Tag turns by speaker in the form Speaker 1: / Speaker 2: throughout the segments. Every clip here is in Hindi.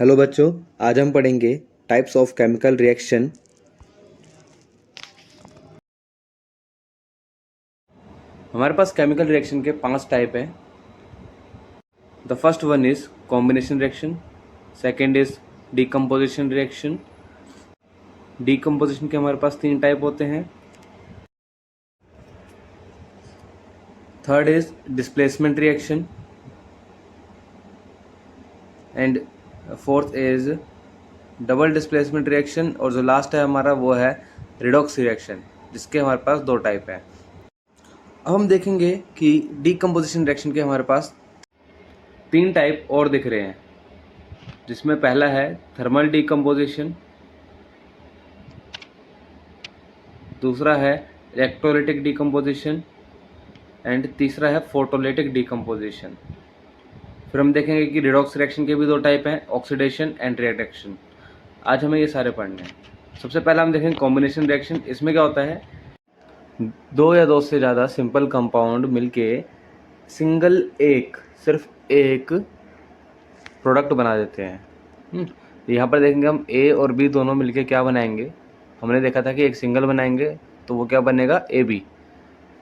Speaker 1: हेलो बच्चों, आज हम पढ़ेंगे टाइप्स ऑफ केमिकल रिएक्शन। हमारे पास केमिकल रिएक्शन के 5 टाइप हैं। The first one is combination reaction, second is decomposition reaction. Decomposition के हमारे पास 3 टाइप होते हैं। Third is displacement reaction and fourth is double displacement reaction, और जो लास्ट है हमारा वो है रिडॉक्स रिएक्शन, जिसके हमारे पास 2 टाइप हैं। अब हम देखेंगे कि डीकम्पोजिशन रिएक्शन के हमारे पास 3 टाइप और दिख रहे हैं, जिसमें पहला है थर्मल डीकम्पोजिशन, दूसरा है इलेक्ट्रोलाइटिक डीकम्पोजिशन एंड तीसरा है फोटोलाइटिक डीकम्पोजिशन। फिर हम देखेंगे कि रिडॉक्स रिएक्शन के भी 2 टाइप हैं, ऑक्सीडेशन एंड रिडक्शन। आज हमें ये सारे पढ़ने हैं। सबसे पहला हम देखेंगे कॉम्बिनेशन रिएक्शन। इसमें क्या होता है, 2 या 2 से ज़्यादा सिंपल कंपाउंड मिलके सिर्फ एक प्रोडक्ट बना देते हैं। यहाँ पर देखेंगे हम ए और बी दोनों मिलके क्या बनाएंगे। हमने देखा था कि एक सिंगल बनाएंगे तो वो क्या बनेगा, ए बी।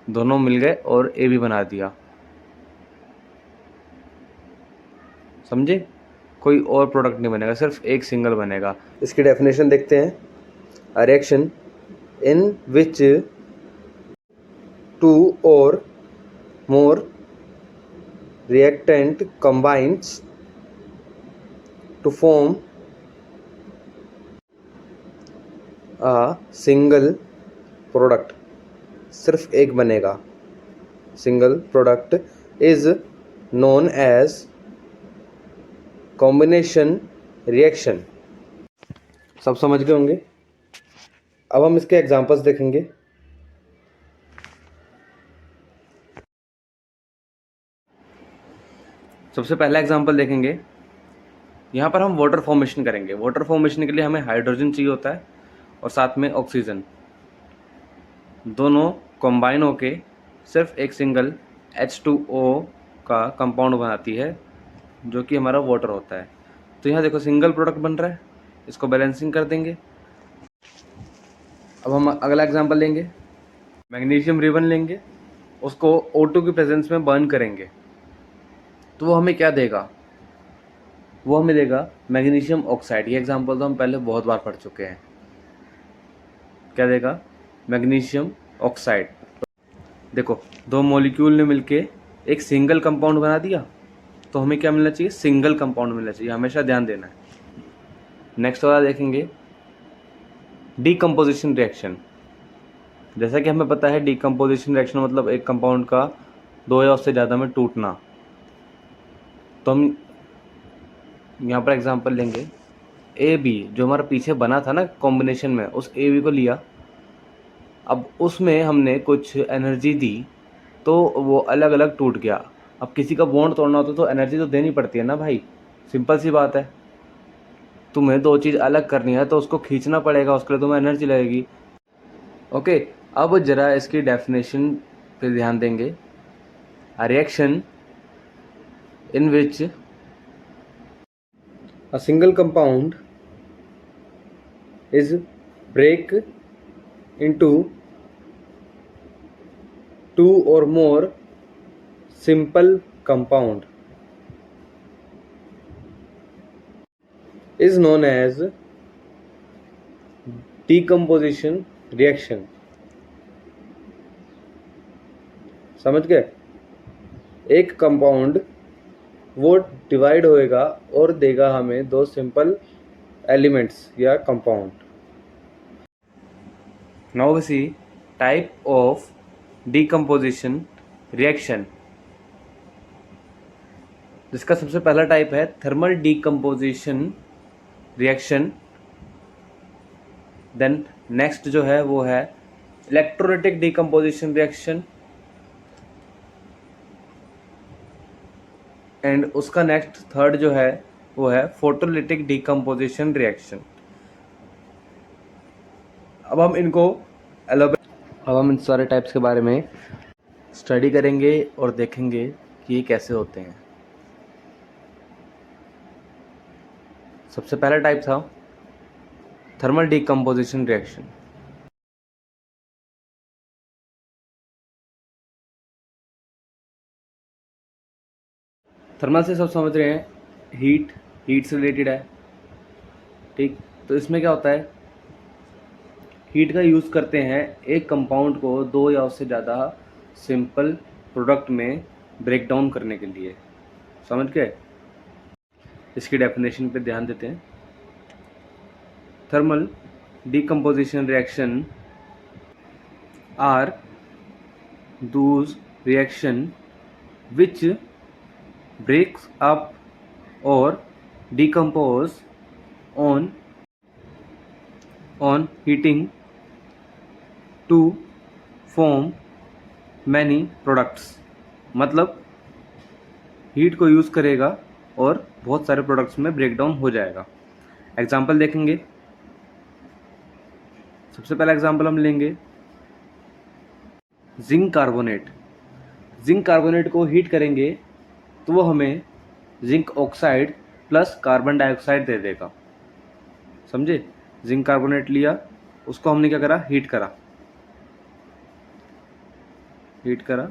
Speaker 1: दोनों मिल गए और ए बी बना दिया, समझे। कोई और प्रोडक्ट नहीं बनेगा, सिर्फ एक सिंगल बनेगा। इसकी डेफिनेशन देखते हैं। अ रिएक्शन इन विच 2 और मोर reactant combines to form a single product, सिर्फ एक बनेगा, single product, is known as combination reaction. सब समझ गए होंगे। अब हम इसके एग्जांपल्स देखेंगे। सबसे पहला एग्जांपल देखेंगे। यहाँ पर हम वाटर फॉर्मेशन करेंगे। वाटर फॉर्मेशन के लिए हमें हाइड्रोजन चाहिए होता है और साथ में ऑक्सीजन, दोनों कंबाइन होके सिर्फ एक सिंगल H2O का कंपाउंड बनाती है, जो कि हमारा वाटर होता है। तो यहाँ देखो सिंगल प्रोडक्ट बन रहा है, इसको बैलेंसिंग कर देंगे। अब हम अगला एग्जांपल लेंगे। मैग्नीशियम रिबन लेंगे, उसको O2 की प्रेजेंस में बर्न करेंगे, तो वो हमें क्या देगा, वो हमें देगा मैग्नीशियम ऑक्साइड। ये एग्जांपल तो हम पहले बहुत बार पढ़ चुके हैं। क्या देगा, मैग्नीशियम ऑक्साइड। देखो 2 मॉलिक्यूल ने मिलके एक सिंगल कंपाउंड बना दिया, तो हमें क्या मिलना चाहिए, सिंगल कंपाउंड मिलना चाहिए, हमेशा ध्यान देना है। नेक्स्ट वाला देखेंगे डीकम्पोजिशन रिएक्शन। जैसा कि हमें पता है डीकम्पोजिशन रिएक्शन मतलब एक कंपाउंड का 2 या उससे ज़्यादा में टूटना। तो हम यहाँ पर एग्जांपल लेंगे। ए बी जो हमारा पीछे बना था ना कॉम्बिनेशन में, उस ए बी को लिया, अब उसमें हमने कुछ एनर्जी दी तो वो अलग अलग टूट गया। अब किसी का बॉन्ड तोड़ना होता तो एनर्जी तो देनी पड़ती है ना भाई, सिंपल सी बात है। तुम्हें 2 चीज़ अलग करनी है तो उसको खींचना पड़ेगा, उसके लिए तुम्हें एनर्जी लगेगी। ओके, अब जरा इसकी डेफिनेशन पे ध्यान देंगे। A reaction in which a single compound is break into 2 or more simple compound is known as decomposition reaction। समझ गए। एक कंपाउंड वो डिवाइड होएगा और देगा हमें 2 सिंपल एलिमेंट्स या compound. Now we see type of decomposition reaction, जिसका सबसे पहला टाइप है thermal decomposition reaction. Then next जो है वो है इलेक्ट्रोलाइटिक डीकम्पोजिशन रिएक्शन, एंड उसका नेक्स्ट थर्ड जो है वो है फोटोलिटिक डीकम्पोजिशन रिएक्शन। अब हम इन सारे टाइप्स के बारे में स्टडी करेंगे और देखेंगे कि ये कैसे होते हैं। सबसे पहला टाइप था थर्मल डीकम्पोजिशन रिएक्शन। थर्मल से सब समझ रहे हैं, हीट से रिलेटेड है, ठीक। तो इसमें क्या होता है, हीट का यूज़ करते हैं एक कंपाउंड को दो या उससे ज़्यादा सिंपल प्रोडक्ट में ब्रेक डाउन करने के लिए। समझ गए? इसकी डेफिनेशन पे ध्यान देते हैं। Thermal decomposition reaction are those reaction which breaks up or decompose on heating to form many products। मतलब हीट को यूज़ करेगा और बहुत सारे प्रोडक्ट्स में ब्रेक डाउन हो जाएगा। एग्जाम्पल देखेंगे। सबसे पहला एग्जाम्पल हम लेंगे जिंक कार्बोनेट। जिंक कार्बोनेट को हीट करेंगे तो वो हमें zinc oxide plus carbon dioxide दे देगा। समझे? जिंक कार्बोनेट लिया, उसको हमने क्या करा, हीट करा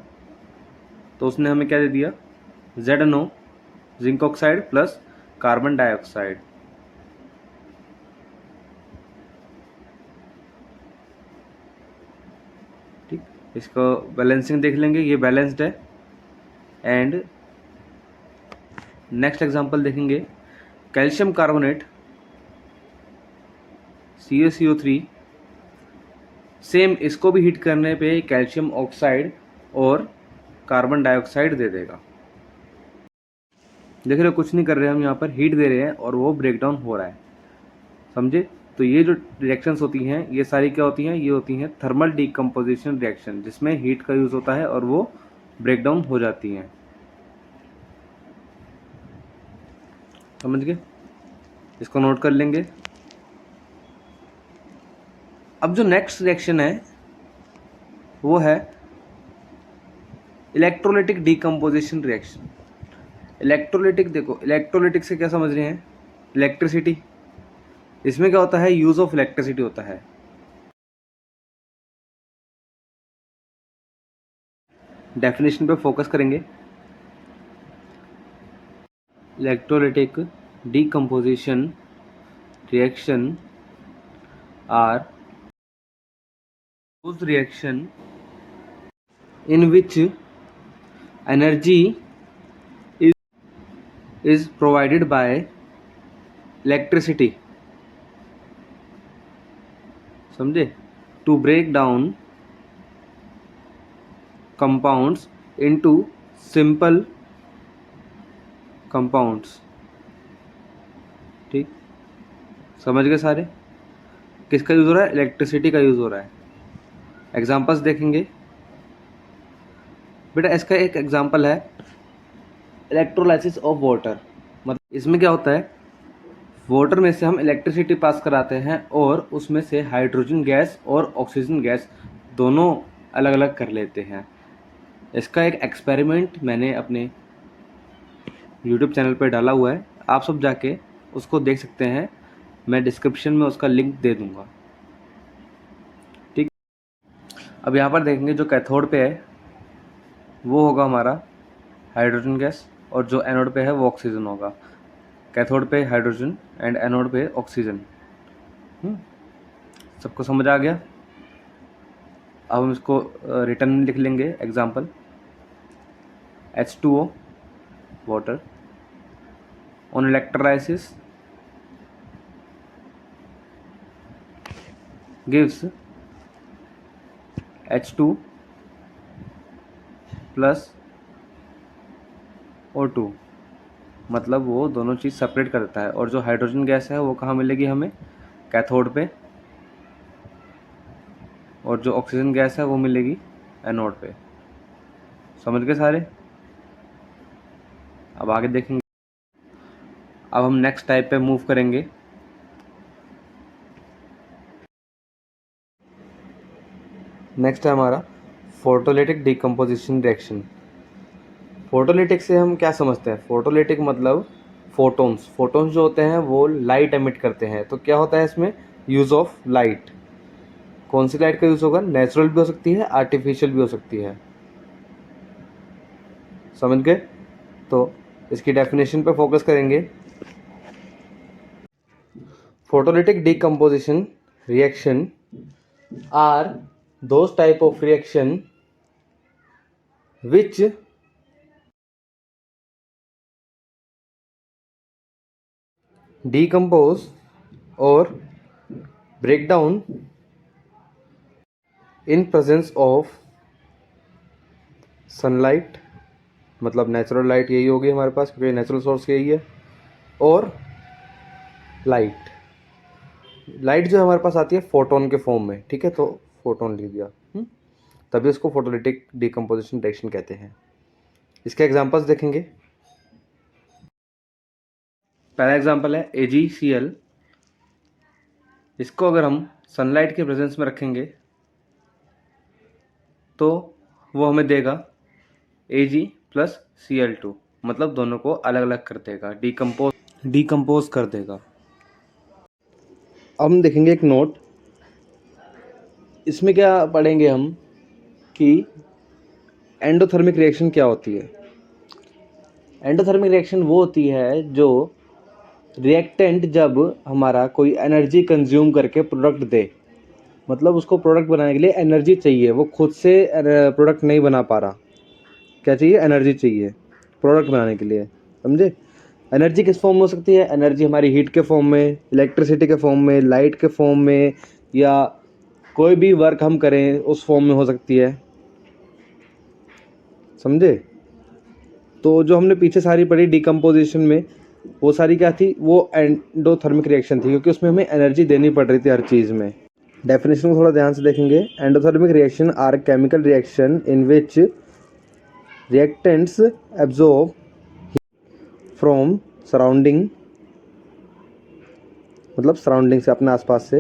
Speaker 1: तो उसने हमें क्या दे दिया, ZNO zinc oxide plus carbon dioxide. ठीक, इसको बैलेंसिंग देख लेंगे, ये बैलेंस्ड है। एंड नेक्स्ट एग्जांपल देखेंगे, कैल्शियम कार्बोनेट CaCO3। सेम, इसको भी हीट करने पे कैल्शियम ऑक्साइड और कार्बन डाइऑक्साइड दे देगा। देख रहे हो, कुछ नहीं कर रहे हम, यहाँ पर हीट दे रहे हैं और वो ब्रेक डाउन हो रहा है। समझे? तो ये जो रिएक्शंस होती हैं ये सारी क्या होती हैं, ये होती हैं थर्मल डीकम्पोजिशन रिएक्शन, जिसमें हीट का यूज़ होता है और वो ब्रेक डाउन हो जाती हैं। समझ गए? इसको नोट कर लेंगे। अब जो नेक्स्ट रिएक्शन है वो है इलेक्ट्रोलाइटिक डीकम्पोजिशन रिएक्शन। इलेक्ट्रोलाइटिक, देखो इलेक्ट्रोलाइटिक से क्या समझ रहे हैं, इलेक्ट्रिसिटी। इसमें क्या होता है, यूज ऑफ इलेक्ट्रिसिटी होता है। डेफिनेशन पे फोकस करेंगे। Electrolytic decomposition reaction are those reaction in which energy is provided by electricity। समझे? to break down compounds into simple compounds। ठीक, समझ गए सारे? किसका यूज़ हो रहा है, इलेक्ट्रिसिटी का यूज़ हो रहा है। एग्जांपल्स देखेंगे बेटा। इसका एक एग्जांपल है इलेक्ट्रोलाइसिस ऑफ वाटर। मतलब इसमें क्या होता है, वाटर में से हम इलेक्ट्रिसिटी पास कराते हैं और उसमें से हाइड्रोजन गैस और ऑक्सीजन गैस दोनों अलग अलग कर लेते हैं। इसका एक एक्सपेरिमेंट मैंने अपने YouTube चैनल पर डाला हुआ है, आप सब जाके उसको देख सकते हैं। मैं डिस्क्रिप्शन में उसका लिंक दे दूँगा। ठीक, अब यहाँ पर देखेंगे जो कैथोड पे है वो होगा हमारा हाइड्रोजन गैस और जो एनोड पे है वो ऑक्सीजन होगा। कैथोड पे हाइड्रोजन एंड एनोड पे ऑक्सीजन। सबको समझ आ गया? अब हम इसको रिटर्न में लिख लेंगे। Example, H2O water on electrolysis gives H2 plus O2। मतलब वो दोनों चीज़ सेपरेट कर देता है। और जो हाइड्रोजन गैस है वो कहाँ मिलेगी हमें, कैथोड पे, और जो ऑक्सीजन गैस है वो मिलेगी एनोड पे। समझ गए सारे? अब आगे देखेंगे। अब हम नेक्स्ट टाइप पे मूव करेंगे। नेक्स्ट है हमारा फोटोलिटिक डीकम्पोजिशन रिएक्शन। फोटोलिटिक से हम क्या समझते हैं, फोटोलिटिक मतलब फोटॉन्स। फोटॉन्स जो होते हैं वो लाइट एमिट करते हैं। तो क्या होता है इसमें, यूज़ ऑफ लाइट। कौन सी लाइट का यूज़ होगा, नेचुरल भी हो सकती है, आर्टिफिशियल भी हो सकती है। समझ गए। तो इसकी डेफिनेशन पे फोकस करेंगे। Photolytic decomposition reaction are those type of reaction which decompose or break down in presence of sunlight, मतलब नेचुरल लाइट यही होगी हमारे पास क्योंकि नेचुरल सोर्स यही है, और लाइट। लाइट जो हमारे पास आती है फोटोन के फॉर्म में, ठीक है, तो फोटोन लिख दिया। तभी उसको फोटोलिटिक डिकम्पोजिशन रिएक्शन कहते हैं। इसके एग्जांपल्स देखेंगे। पहला एग्जांपल है AgCl। इसको अगर हम सनलाइट के प्रेजेंस में रखेंगे तो वो हमें देगा Ag प्लस Cl2, मतलब दोनों को अलग अलग कर देगा, डिकम्पोज कर देगा। अब हम देखेंगे एक नोट। इसमें क्या पढ़ेंगे हम कि एंडोथर्मिक रिएक्शन क्या होती है। एंडोथर्मिक रिएक्शन वो होती है जो रिएक्टेंट जब हमारा कोई एनर्जी कंज्यूम करके प्रोडक्ट दे, मतलब उसको प्रोडक्ट बनाने के लिए एनर्जी चाहिए, वो खुद से प्रोडक्ट नहीं बना पा रहा। क्या चाहिए, एनर्जी चाहिए प्रोडक्ट बनाने के लिए। समझे। एनर्जी किस फॉर्म में हो सकती है, एनर्जी हमारी हीट के फॉर्म में, इलेक्ट्रिसिटी के फॉर्म में, लाइट के फॉर्म में, या कोई भी वर्क हम करें उस फॉर्म में हो सकती है। समझे। तो जो हमने पीछे सारी पढ़ी डिकम्पोजिशन में, वो सारी क्या थी, वो एंडोथर्मिक रिएक्शन थी, क्योंकि उसमें हमें एनर्जी देनी पड़ रही थी हर चीज़ में। डेफिनेशन को थोड़ा ध्यान से देखेंगे। Endothermic reaction are chemical reaction in which reactants absorb from surrounding, मतलब सराउंडिंग से, अपने आसपास से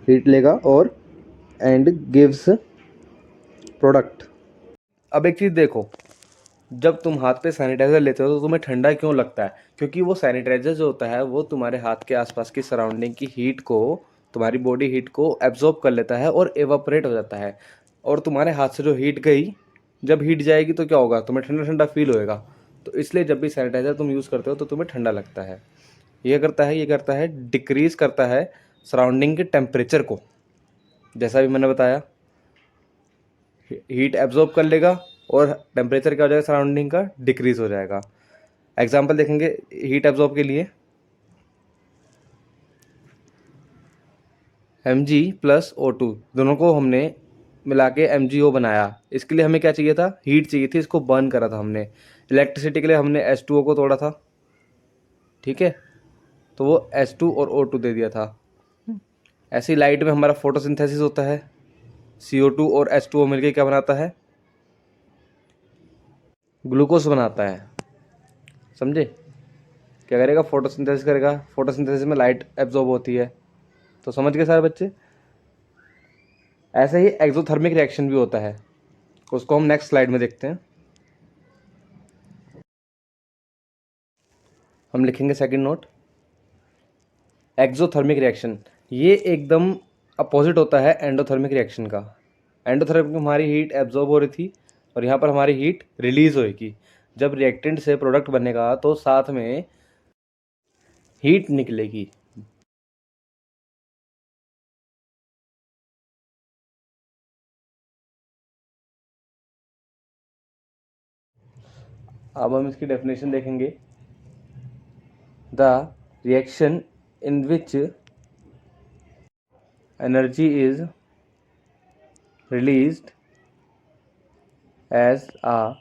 Speaker 1: हीट लेगा और एंड गिव्स प्रोडक्ट। अब एक चीज़ देखो, जब तुम हाथ पे सैनिटाइज़र लेते हो तो तुम्हें ठंडा क्यों लगता है, क्योंकि वो सैनिटाइज़र जो होता है वो तुम्हारे हाथ के आसपास की सराउंडिंग की हीट को, तुम्हारी बॉडी हीट को एब्जॉर्ब कर लेता है और एवापोरेट हो जाता है। और तुम्हारे हाथ से जो हीट गई, जब हीट जाएगी तो क्या होगा, तुम्हें ठंडा ठंडा फील होएगा। तो इसलिए जब भी सैनिटाइज़र तुम यूज़ करते हो तो तुम्हें ठंडा लगता है। ये करता है डिक्रीज़ करता है सराउंडिंग के टेम्परेचर को। जैसा भी मैंने बताया, हीट एब्जॉर्ब कर लेगा और टेम्परेचर क्या हो जाएगा सराउंडिंग का, डिक्रीज़ हो जाएगा। एग्जाम्पल देखेंगे हीट एब्जॉर्ब के लिए। Mg प्लस O2 दोनों को हमने मिला के MgO बनाया। इसके लिए हमें क्या चाहिए था, हीट चाहिए थी, इसको बर्न करा था हमने। इलेक्ट्रिसिटी के लिए हमने H2O को तोड़ा था, ठीक है, तो वो H2 और O2 दे दिया था। ऐसी लाइट में हमारा फोटोसिंथेसिस होता है, CO2 और H2O मिलके क्या बनाता है, ग्लूकोज बनाता है। समझे। क्या करेगा, फोटोसिंथेसिस करेगा, फोटोसिंथेसिस में लाइट एब्जॉर्ब होती है। तो समझ गए सारे बच्चे। ऐसे ही एक्सोथर्मिक रिएक्शन भी होता है, उसको हम नेक्स्ट स्लाइड में देखते हैं। हम लिखेंगे सेकंड नोट, एक्सोथर्मिक रिएक्शन ये एकदम अपोजिट होता है एंडोथर्मिक रिएक्शन का। एंडोथर्मिक में हमारी हीट एब्जॉर्ब हो रही थी और यहाँ पर हमारी हीट रिलीज होएगी। जब रिएक्टेंट से प्रोडक्ट बनेगा तो साथ में हीट निकलेगी। अब हम इसकी डेफिनेशन देखेंगे। The reaction in which energy is released as a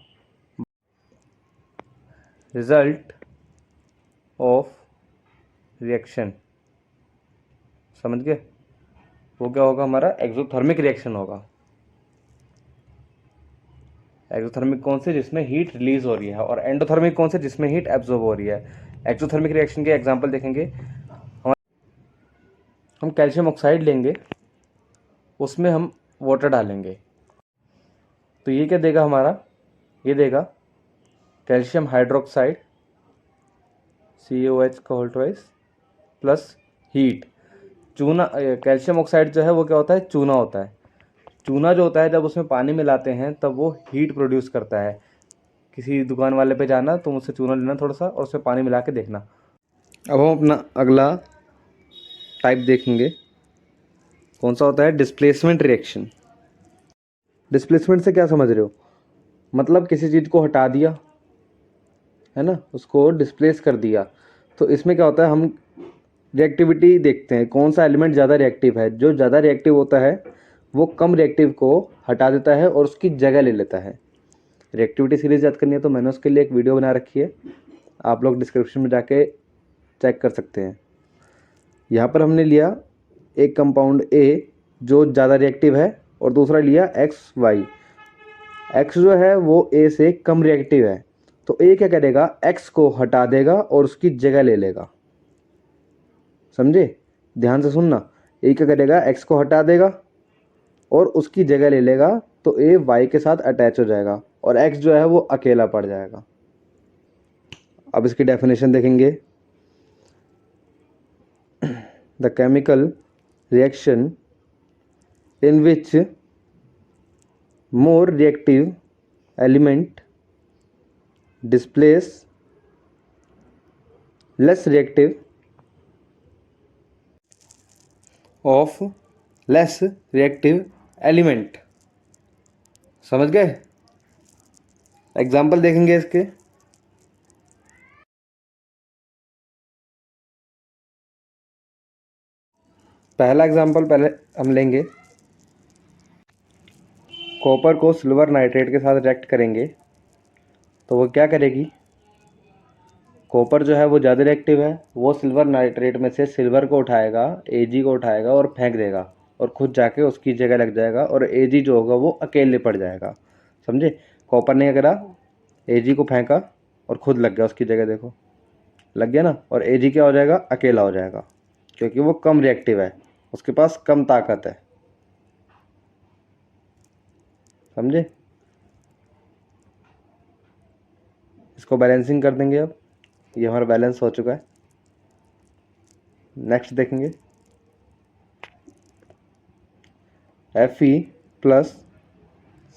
Speaker 1: result of reaction. समझ गए। वो क्या होगा, हमारा एक्सोथर्मिक रिएक्शन होगा। एक्सोथर्मिक कौन से, जिसमें हीट रिलीज हो रही है, और एंडोथर्मिक कौन से, जिसमें हीट एब्जॉर्ब हो रही है। एक्सोथर्मिक रिएक्शन के एग्जांपल देखेंगे। हम कैल्शियम ऑक्साइड लेंगे, उसमें हम वाटर डालेंगे, तो ये क्या देगा हमारा, ये देगा कैल्शियम हाइड्रोक्साइड COH का होल ट्वाइस प्लस हीट। चूना कैल्शियम ऑक्साइड जो है वो क्या होता है, चूना होता है। चूना जो होता है जब उसमें पानी मिलाते हैं तब वो हीट प्रोड्यूस करता है। किसी दुकान वाले पे जाना, तुम उससे चूना लेना थोड़ा सा और उसमें पानी मिला के देखना। अब हम अपना अगला टाइप देखेंगे, कौन सा होता है, डिस्प्लेसमेंट रिएक्शन। डिस्प्लेसमेंट से क्या समझ रहे हो, मतलब किसी चीज़ को हटा दिया है ना, उसको डिस्प्लेस कर दिया। तो इसमें क्या होता है, हम रिएक्टिविटी देखते हैं, कौन सा एलिमेंट ज़्यादा रिएक्टिव है। जो ज़्यादा रिएक्टिव होता है वो कम रिएक्टिव को हटा देता है और उसकी जगह ले लेता है। रिएक्टिविटी सीरीज याद करनी है तो मैंने उसके लिए एक वीडियो बना रखी है, आप लोग डिस्क्रिप्शन में जाके चेक कर सकते हैं। यहाँ पर हमने लिया एक कंपाउंड ए जो ज़्यादा रिएक्टिव है और दूसरा लिया XY। एक्स जो है वो ए से कम रिएक्टिव है, तो ए क्या करेगा, एक्स को हटा देगा और उसकी जगह ले लेगा। समझे, ध्यान से सुनना। ए क्या करेगा, एक्स को हटा देगा और उसकी जगह ले लेगा, तो ए वाई के साथ अटैच हो जाएगा और एक्स जो है वो अकेला पड़ जाएगा। अब इसकी डेफिनेशन देखेंगे, the chemical reaction in which more reactive element displace less reactive of less reactive element. समझ गए, एग्जाम्पल देखेंगे इसके। पहला एग्जाम्पल पहले हम लेंगे, कॉपर को सिल्वर नाइट्रेट के साथ रिएक्ट करेंगे तो वो क्या करेगी, कॉपर जो है वो ज़्यादा रिएक्टिव है, वो सिल्वर नाइट्रेट में से सिल्वर को उठाएगा, Ag को उठाएगा और फेंक देगा और खुद जाके उसकी जगह लग जाएगा और Ag जो होगा वो अकेले पड़ जाएगा। समझे, कॉपर ने क्या करा, Ag को फेंका और खुद लग गया उसकी जगह, देखो लग गया ना, और Ag क्या हो जाएगा, अकेला हो जाएगा, क्योंकि वो कम रिएक्टिव है, उसके पास कम ताकत है। समझे, इसको बैलेंसिंग कर देंगे। अब ये हमारा बैलेंस हो चुका है। नेक्स्ट देखेंगे, Fe प्लस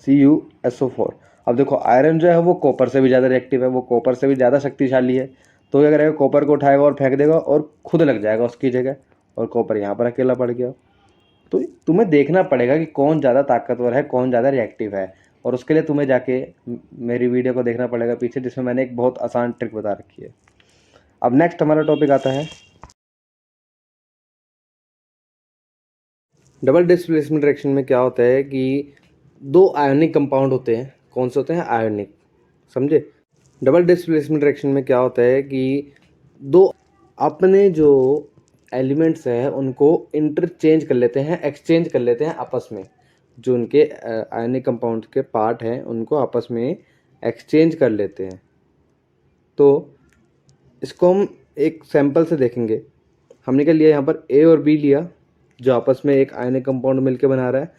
Speaker 1: CuSO4। अब देखो आयरन जो है वो कॉपर से भी ज़्यादा रिएक्टिव है, वो कॉपर से भी ज़्यादा शक्तिशाली है, तो क्या करेगा, कॉपर को उठाएगा और फेंक देगा और खुद लग जाएगा उसकी जगह, और कॉपर यहाँ पर अकेला पड़ गया। तो तुम्हें देखना पड़ेगा कि कौन ज़्यादा ताकतवर है, कौन ज़्यादा रिएक्टिव है, और उसके लिए तुम्हें जाके मेरी वीडियो को देखना पड़ेगा पीछे, जिसमें मैंने एक बहुत आसान ट्रिक बता रखी है। अब नेक्स्ट हमारा टॉपिक आता है डबल डिस्प्लेसमेंट रिएक्शन में क्या होता है कि दो आयोनिक कंपाउंड होते हैं। कौन से होते हैं, आयोनिक। समझे, डबल डिस्प्लेसमेंट रिएक्शन में क्या होता है कि दो अपने जो एलिमेंट्स हैं उनको इंटरचेंज कर लेते हैं, एक्सचेंज कर लेते हैं आपस में। जो उनके आयोनिक कंपाउंड के पार्ट हैं उनको आपस में एक्सचेंज कर लेते हैं। तो इसको हम एक सैंपल से देखेंगे। हमने क्या लिया, यहाँ पर ए और बी लिया जो आपस में एक आयनिक कंपाउंड मिलकर बना रहा है,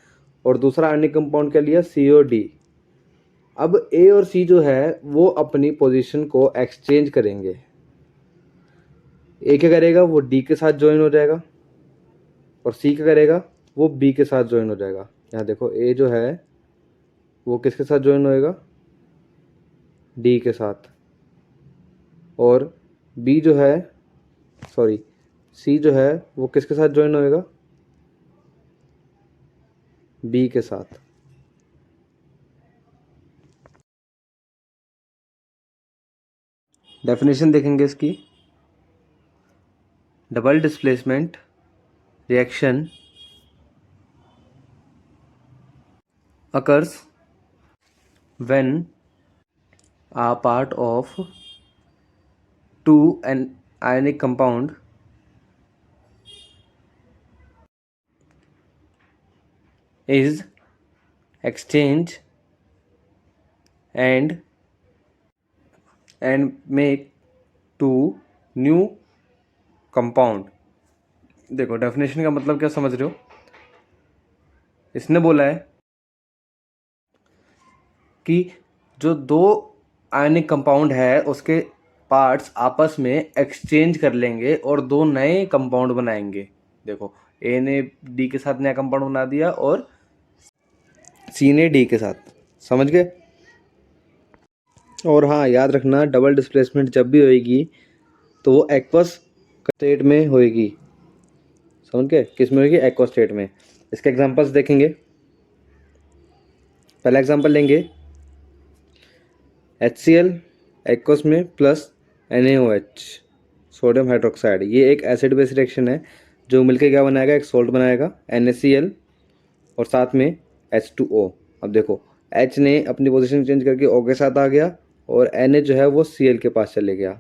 Speaker 1: और दूसरा आयनिक कंपाउंड क्या लिया, COD। अब ए और सी जो है वो अपनी पोजीशन को एक्सचेंज करेंगे। ए क्या करेगा, वो डी के साथ ज्वाइन हो जाएगा, और सी क्या करेगा, वो बी के साथ ज्वाइन हो जाएगा। यहाँ देखो ए जो है वो किसके साथ ज्वाइन होएगा, डी के साथ, और बी जो है, सॉरी, सी जो है वो किसके साथ ज्वाइन होएगा, बी के साथ। डेफिनेशन देखेंगे इसकी, double displacement reaction occurs when a part of two an ionic compound is exchanged and make two new compound। देखो डेफिनेशन का मतलब क्या समझ रहे हो, इसने बोला है कि जो दो आयनिक कंपाउंड है उसके पार्ट्स आपस में एक्सचेंज कर लेंगे और दो नए कंपाउंड बनाएंगे। देखो, ए ने डी के साथ नया कंपाउंड बना दिया और सी ने डी के साथ। समझ गए? और हाँ, याद रखना, डबल डिस्प्लेसमेंट जब भी होएगी तो वो एक्वस स्टेट में होएगी। समझ गए? किस में होएगी? एक्वस स्टेट में। इसके एग्जांपल्स देखेंगे। पहला एग्जांपल लेंगे HCl एक्वस में प्लस NaOH सोडियम हाइड्रोक्साइड। ये एक एसिड बेस रिएक्शन है जो मिलकर क्या बनाएगा? एक सोल्ट बनाएगा NaCl और साथ में H2O। अब देखो, H ने अपनी पोजीशन चेंज करके O के साथ आ गया और Na जो है वो Cl के पास चले गया।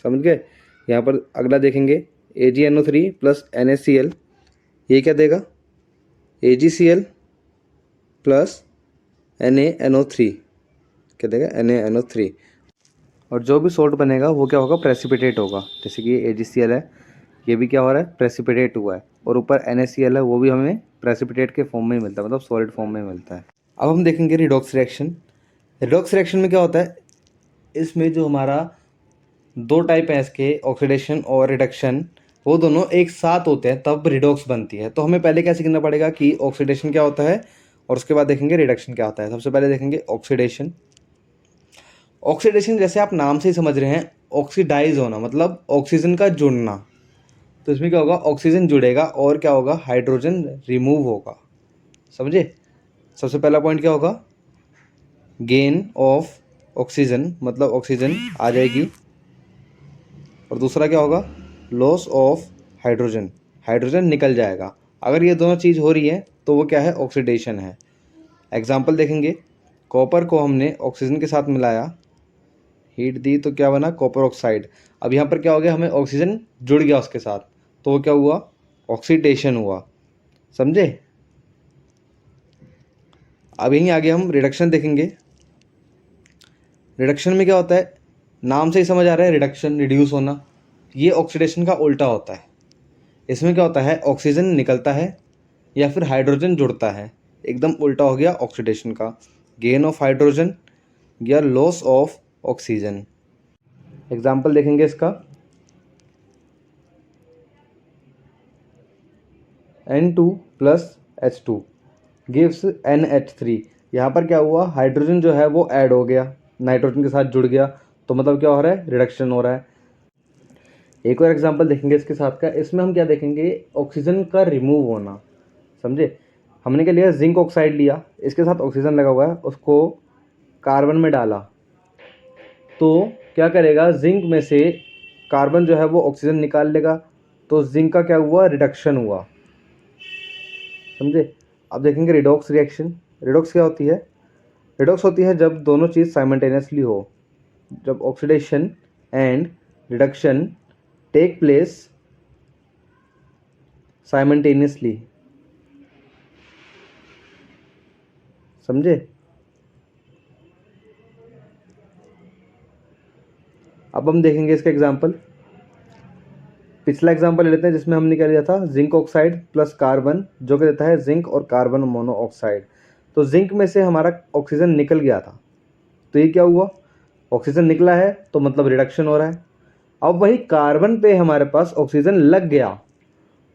Speaker 1: समझ गए? यहाँ पर अगला देखेंगे AgNO3 प्लस NaCl। ये क्या देगा? AgCl प्लस NaNO3 क्या देगा? NaNO3। और जो भी सोल्ट बनेगा वो क्या होगा? प्रेसिपिटेट होगा। जैसे कि AgCl है, ये भी क्या हो रहा है? प्रेसिपिटेट हुआ है। और ऊपर NaCl है, वो भी हमें प्रेसिपिटेट के फॉर्म में ही मिलता है, मतलब सॉलिड फॉर्म में मिलता है। अब हम देखेंगे रिडॉक्स रिएक्शन। रिडॉक्स रिएक्शन में क्या होता है? इसमें जो हमारा दो टाइप है इसके, ऑक्सीडेशन और रिडक्शन, वो दोनों एक साथ होते हैं तब रिडॉक्स बनती है। तो हमें पहले क्या सीखना पड़ेगा कि ऑक्सीडेशन क्या होता है और उसके बाद देखेंगे रिडक्शन क्या होता है। सबसे पहले देखेंगे ऑक्सीडेशन। ऑक्सीडेशन जैसे आप नाम से ही समझ रहे हैं, ऑक्सीडाइज होना मतलब ऑक्सीजन का जुड़ना। तो इसमें क्या होगा? ऑक्सीजन जुड़ेगा और क्या होगा? हाइड्रोजन रिमूव होगा। समझे? सबसे पहला पॉइंट क्या होगा? गेन ऑफ ऑक्सीजन, मतलब ऑक्सीजन आ जाएगी। और दूसरा क्या होगा? लॉस ऑफ हाइड्रोजन, हाइड्रोजन निकल जाएगा। अगर ये दोनों चीज़ हो रही है तो वो क्या है? ऑक्सीडेशन है। एग्जाम्पल देखेंगे, कॉपर को हमने ऑक्सीजन के साथ मिलाया, हीट दी तो क्या बना? Copper oxide. अब यहाँ पर क्या हो गया? हमें ऑक्सीजन जुड़ गया उसके साथ, तो वो क्या हुआ? ऑक्सीडेशन हुआ। समझे? अब यहीं आगे हम रिडक्शन देखेंगे। रिडक्शन में क्या होता है? नाम से ही समझ आ रहा है, रिडक्शन, रिड्यूस होना। ये ऑक्सीडेशन का उल्टा होता है। इसमें क्या होता है? ऑक्सीजन निकलता है या फिर हाइड्रोजन जुड़ता है। एकदम उल्टा हो गया ऑक्सीडेशन का। गेन ऑफ हाइड्रोजन या लॉस ऑफ ऑक्सीजन। एग्जाम्पल देखेंगे इसका, N2 plus H2 gives NH3। यहाँ पर क्या हुआ? हाइड्रोजन जो है वो ऐड हो गया, नाइट्रोजन के साथ जुड़ गया, तो मतलब क्या हो रहा है? रिडक्शन हो रहा है। एक और एग्जांपल देखेंगे इसके साथ का। इसमें हम क्या देखेंगे? ऑक्सीजन का रिमूव होना। समझे? हमने क्या लिया? जिंक ऑक्साइड लिया, इसके साथ ऑक्सीजन लगा हुआ है, उसको कार्बन में डाला, तो क्या करेगा? जिंक में से कार्बन जो है वो ऑक्सीजन निकाल लेगा, तो जिंक का क्या हुआ? रिडक्शन हुआ। समझे? अब देखेंगे रिडॉक्स रिएक्शन। रिडॉक्स क्या होती है? रिडॉक्स होती है जब दोनों चीज़ साइमल्टेनियसली हो, जब oxidation and reduction take place simultaneously. समझे? अब हम देखेंगे इसका एग्जांपल। पिछला एग्जांपल ले लेते हैं जिसमें हमने क्या लिया था? जिंक ऑक्साइड प्लस कार्बन, जो कि देता है जिंक और कार्बन मोनोऑक्साइड। तो जिंक में से हमारा ऑक्सीजन निकल गया था, तो ये क्या हुआ? ऑक्सीजन निकला है तो मतलब रिडक्शन हो रहा है। अब वही कार्बन पे हमारे पास ऑक्सीजन लग गया,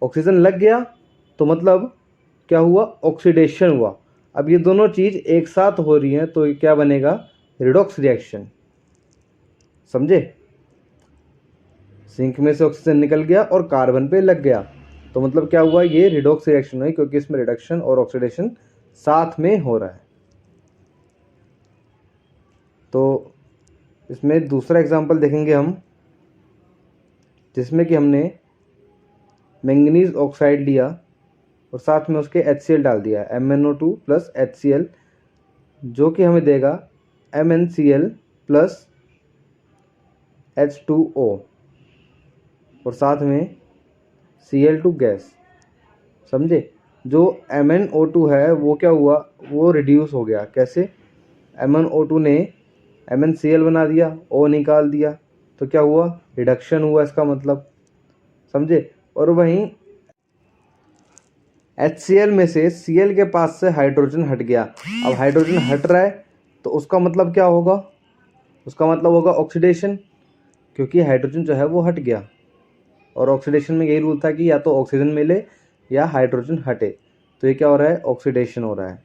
Speaker 1: ऑक्सीजन लग गया तो मतलब क्या हुआ? ऑक्सीडेशन हुआ। अब ये दोनों चीज़ एक साथ हो रही हैं तो ये क्या बनेगा? Redox reaction. समझे? जिंक में से ऑक्सीजन निकल गया और कार्बन पे लग गया, तो मतलब क्या हुआ? ये रिडॉक्स रिएक्शन हुई, क्योंकि इसमें रिडक्शन और ऑक्सीडेशन साथ में हो रहा है। तो इसमें दूसरा एग्जांपल देखेंगे हम, जिसमें कि हमने मैंगनीज ऑक्साइड लिया और साथ में उसके HCl डाल दिया, MnO2 प्लस HCl, जो कि हमें देगा MnCl प्लस H2O और साथ में Cl2 गैस। समझे? जो MnO2 है वो क्या हुआ? वो रिड्यूस हो गया। कैसे? MnO2 ने MnCl बना दिया, O निकाल दिया, तो क्या हुआ? रिडक्शन हुआ इसका मतलब। समझे? और वहीं HCl में से Cl के पास से हाइड्रोजन हट गया। अब हाइड्रोजन हट रहा है तो उसका मतलब क्या होगा? उसका मतलब होगा ऑक्सीडेशन। क्योंकि हाइड्रोजन जो है वो हट गया, और ऑक्सीडेशन में यही रूल था कि या तो ऑक्सीजन मिले या हाइड्रोजन हटे। तो ये क्या हो रहा है, ऑक्सीडेशन हो रहा है।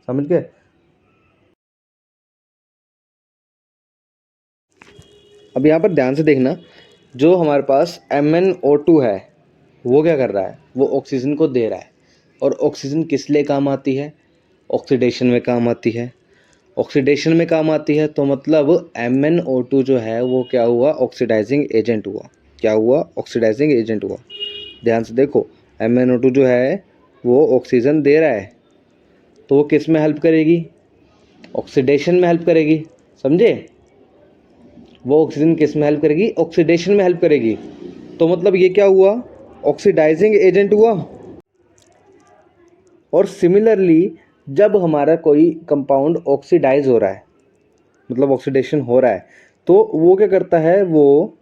Speaker 1: समझ गए। अब यहाँ पर ध्यान से देखना, जो हमारे पास MnO2 है वो क्या कर रहा है, वो ऑक्सीजन को दे रहा है। और ऑक्सीजन किस लिए काम आती है, ऑक्सीडेशन में काम आती है। ऑक्सीडेशन में काम आती है तो मतलब MnO2 जो है वो क्या हुआ, ऑक्सीडाइजिंग एजेंट हुआ। क्या हुआ, ऑक्सीडाइजिंग एजेंट हुआ। ध्यान से देखो, MnO2 जो है वो ऑक्सीजन दे रहा है, तो वो किस में हेल्प करेगी, ऑक्सीडेशन में हेल्प करेगी। समझे, वो ऑक्सीजन किस में हेल्प करेगी, ऑक्सीडेशन में हेल्प करेगी। तो मतलब ये क्या हुआ, ऑक्सीडाइजिंग एजेंट हुआ। और सिमिलरली जब हमारा कोई कंपाउंड ऑक्सीडाइज हो रहा है, मतलब ऑक्सीडेशन हो रहा है, तो वो क्या करता है, वो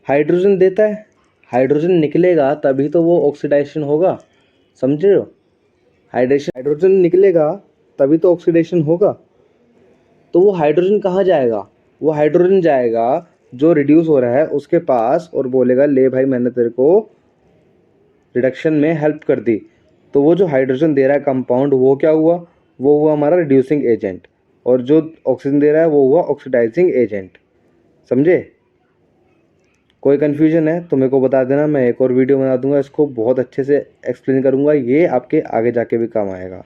Speaker 1: हाइड्रोजन देता है। हाइड्रोजन निकलेगा तभी तो वो ऑक्सीडाइजेशन होगा। समझ रहे हो, हाइड्रोजन निकलेगा तभी तो ऑक्सीडेशन होगा। तो वो हाइड्रोजन कहाँ जाएगा, वो हाइड्रोजन जाएगा जो रिड्यूस हो रहा है उसके पास, और बोलेगा ले भाई मैंने तेरे को रिडक्शन में हेल्प कर दी। तो वो जो हाइड्रोजन दे रहा है कंपाउंड, वो क्या हुआ, वो हुआ हमारा रिड्यूसिंग एजेंट। और जो ऑक्सीजन दे रहा है वो हुआ ऑक्सीडाइजिंग एजेंट। समझे। कोई कन्फ्यूजन है तो मेरे को बता देना, मैं एक और वीडियो बना दूंगा, इसको बहुत अच्छे से एक्सप्लेन करूंगा, ये आपके आगे जाके भी काम आएगा।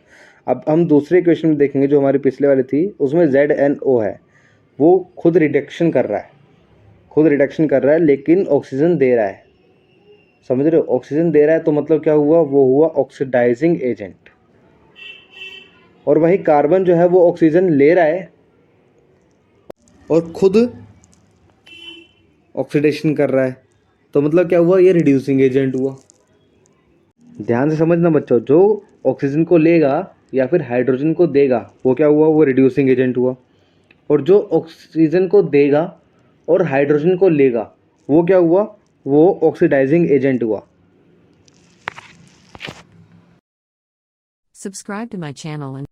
Speaker 1: अब हम दूसरे क्वेश्चन में देखेंगे, जो हमारी पिछले वाली थी उसमें ZnO है, वो खुद रिडक्शन कर रहा है, खुद रिडक्शन कर रहा है लेकिन ऑक्सीजन दे रहा है। समझ रहे हो, ऑक्सीजन दे रहा है तो मतलब क्या हुआ, वो हुआ ऑक्सीडाइजिंग एजेंट। और वही कार्बन जो है वो ऑक्सीजन ले रहा है और खुद ऑक्सीडेशन कर रहा है, तो मतलब क्या हुआ, ये रिड्यूसिंग एजेंट हुआ। ध्यान से समझना बच्चों, जो ऑक्सीजन को लेगा या फिर हाइड्रोजन को देगा वो क्या हुआ, वो रिड्यूसिंग एजेंट हुआ। और जो ऑक्सीजन को देगा और हाइड्रोजन को लेगा वो क्या हुआ, वो ऑक्सीडाइजिंग एजेंट हुआ।
Speaker 2: Subscribe to my channel and